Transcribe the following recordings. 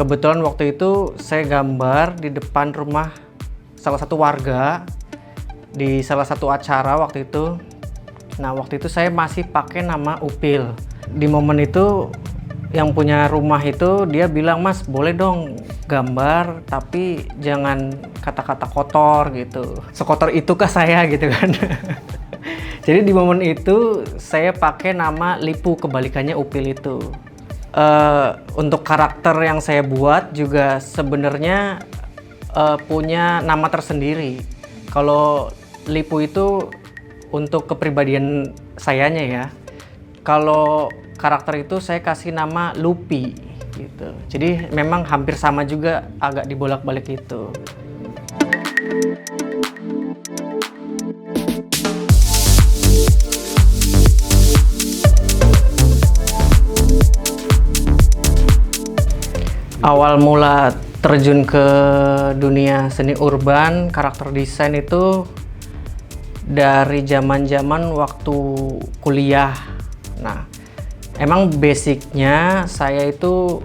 Kebetulan waktu itu saya gambar di depan rumah salah satu warga di salah satu acara waktu itu. Nah, waktu itu saya masih pakai nama Upil. Di momen itu yang punya rumah itu dia bilang, "Mas, boleh dong gambar tapi jangan kata-kata kotor gitu." Sekotor itukah saya gitu kan. Jadi di momen itu saya pakai nama Lipu, kebalikannya Upil itu. Untuk karakter yang saya buat juga sebenarnya punya nama tersendiri. Kalau Lipu itu untuk kepribadian sayanya ya. Kalau karakter itu saya kasih nama Lupi gitu. Jadi memang hampir sama juga, agak dibolak-balik itu. Awal mula terjun ke dunia seni urban, karakter desain itu dari zaman-zaman waktu kuliah. Nah, emang basicnya saya itu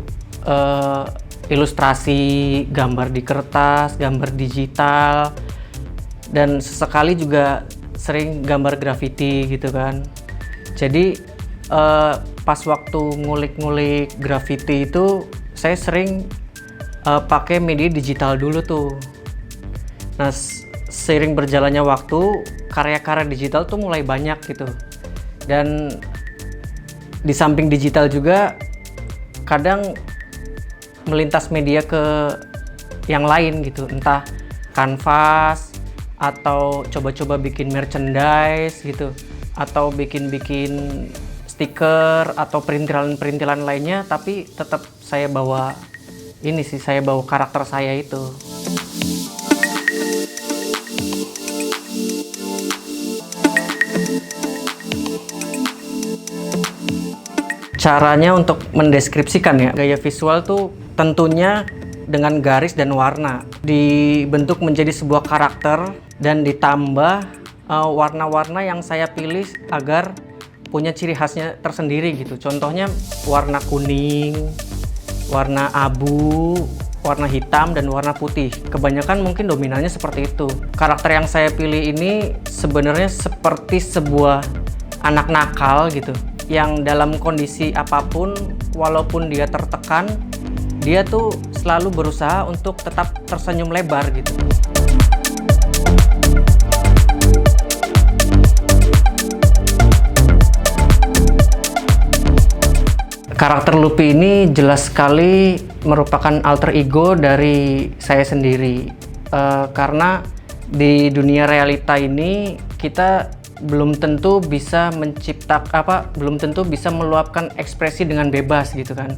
ilustrasi, gambar di kertas, gambar digital, dan sesekali juga sering gambar graffiti gitu kan. Jadi pas waktu ngulik-ngulik graffiti itu saya sering pakai media digital dulu tuh. Nah, seiring berjalannya waktu, karya-karya digital tuh mulai banyak gitu. Dan di samping digital juga kadang melintas media ke yang lain gitu, entah kanvas atau coba-coba bikin merchandise gitu, atau bikin-bikin stiker atau perintilan-perintilan lainnya, tapi tetap saya bawa ini sih, saya bawa karakter saya itu. Caranya untuk mendeskripsikan ya, gaya visual tuh tentunya dengan garis dan warna dibentuk menjadi sebuah karakter dan ditambah warna-warna yang saya pilih agar punya ciri khasnya tersendiri gitu. Contohnya warna kuning, warna abu, warna hitam, dan warna putih. Kebanyakan mungkin dominannya seperti itu. Karakter yang saya pilih ini sebenarnya seperti sebuah anak nakal gitu, yang dalam kondisi apapun, walaupun dia tertekan, dia tuh selalu berusaha untuk tetap tersenyum lebar gitu. Karakter Lupi ini jelas sekali merupakan alter ego dari saya sendiri, karena di dunia realita ini kita belum tentu bisa belum tentu bisa meluapkan ekspresi dengan bebas gitu kan.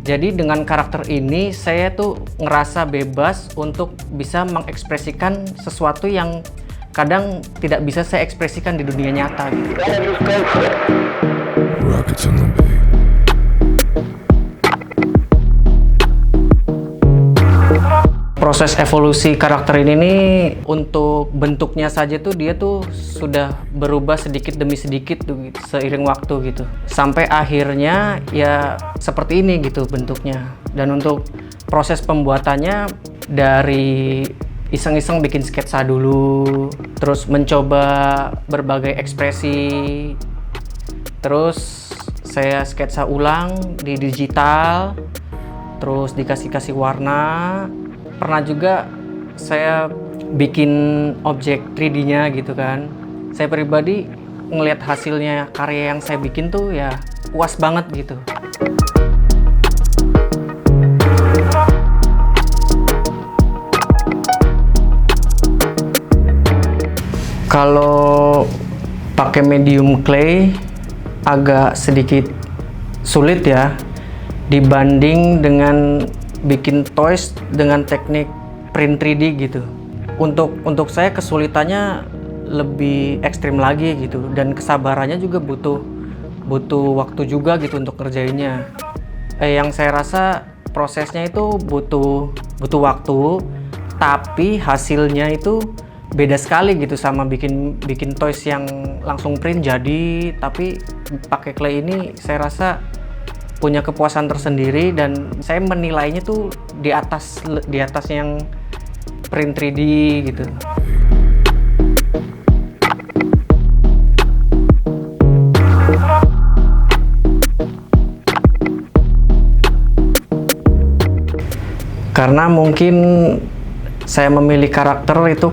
Jadi dengan karakter ini saya tuh ngerasa bebas untuk bisa mengekspresikan sesuatu yang kadang tidak bisa saya ekspresikan di dunia nyata gitu. Proses evolusi karakter ini nih, untuk bentuknya saja tuh dia tuh sudah berubah sedikit demi sedikit tuh gitu, seiring waktu gitu, sampai akhirnya ya seperti ini gitu bentuknya. Dan untuk proses pembuatannya dari iseng-iseng bikin sketsa dulu, terus mencoba berbagai ekspresi, terus saya sketsa ulang di digital, terus dikasih warna. Pernah juga saya bikin objek 3D-nya gitu kan. Saya pribadi ngelihat hasilnya karya yang saya bikin tuh ya puas banget gitu. Kalau pakai medium clay agak sedikit sulit ya dibanding dengan bikin toys dengan teknik print 3D gitu. Untuk saya kesulitannya lebih ekstrim lagi gitu, dan kesabarannya juga butuh waktu juga gitu untuk ngerjainnya. Yang saya rasa prosesnya itu butuh waktu, tapi hasilnya itu beda sekali gitu sama bikin toys yang langsung print jadi. Tapi pakai clay ini saya rasa punya kepuasan tersendiri, dan saya menilainya tuh di atas yang print 3D gitu. Karena mungkin saya memilih karakter itu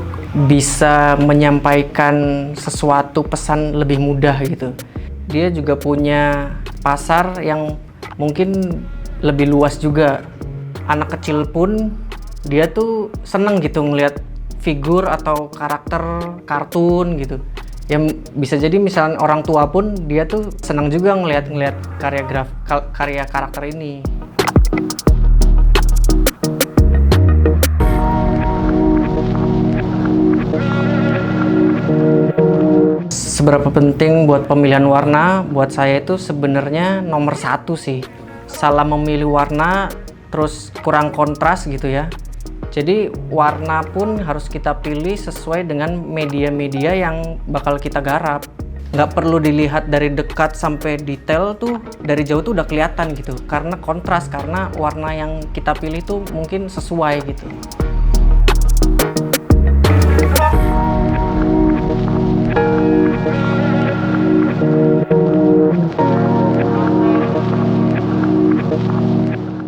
bisa menyampaikan sesuatu pesan lebih mudah gitu. Dia juga punya pasar yang mungkin lebih luas juga. Anak kecil pun dia tuh seneng gitu ngelihat figur atau karakter kartun gitu. Yang bisa jadi misalnya orang tua pun dia tuh senang juga ngelihat karya karakter ini. Seberapa penting buat pemilihan warna? Buat saya itu sebenarnya nomor 1 sih. Salah memilih warna, terus kurang kontras gitu ya. Jadi warna pun harus kita pilih sesuai dengan media-media yang bakal kita garap. Nggak perlu dilihat dari dekat sampai detail tuh, dari jauh tuh udah kelihatan gitu. Karena kontras, karena warna yang kita pilih tuh mungkin sesuai gitu.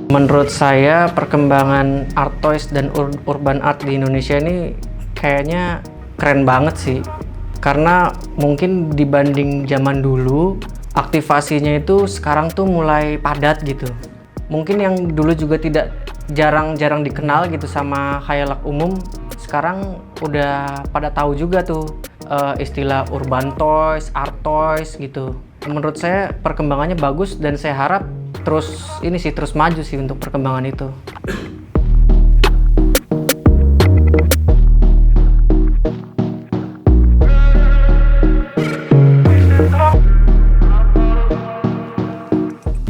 Menurut saya perkembangan art toys dan urban art di Indonesia ini kayaknya keren banget sih. Karena mungkin dibanding zaman dulu, aktivasinya itu sekarang tuh mulai padat gitu. Mungkin yang dulu juga jarang dikenal gitu sama khayalak umum, sekarang udah pada tahu juga tuh istilah urban toys, art toys gitu. Menurut saya perkembangannya bagus dan saya harap terus maju sih untuk perkembangan itu.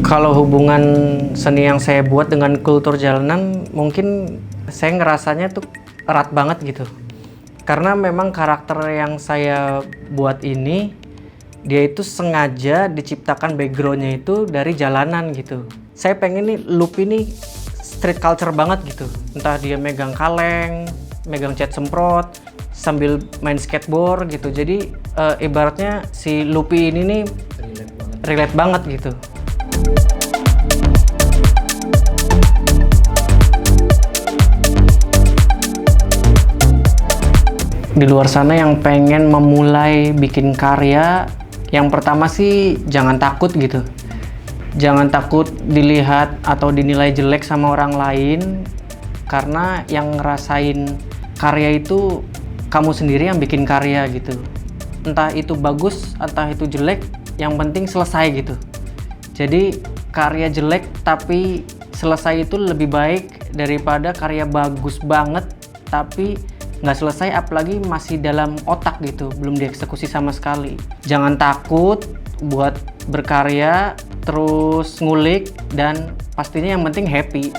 Kalau hubungan seni yang saya buat dengan kultur jalanan, mungkin saya ngerasanya tuh erat banget gitu. Karena memang karakter yang saya buat ini, dia itu sengaja diciptakan backgroundnya itu dari jalanan gitu. Saya pengen nih loop ini street culture banget gitu. Entah dia megang kaleng, megang cat semprot, sambil main skateboard gitu. Jadi ibaratnya si Luffy ini nih relate banget gitu. Di luar sana yang pengen memulai bikin karya, yang pertama sih jangan takut gitu. Jangan takut dilihat atau dinilai jelek sama orang lain, karena yang ngerasain karya itu kamu sendiri yang bikin karya gitu. Entah itu bagus, entah itu jelek, yang penting selesai gitu. Jadi karya jelek tapi selesai itu lebih baik daripada karya bagus banget tapi nggak selesai, apalagi masih dalam otak gitu, belum dieksekusi sama sekali. Jangan takut buat berkarya, terus ngulik, dan pastinya yang penting happy.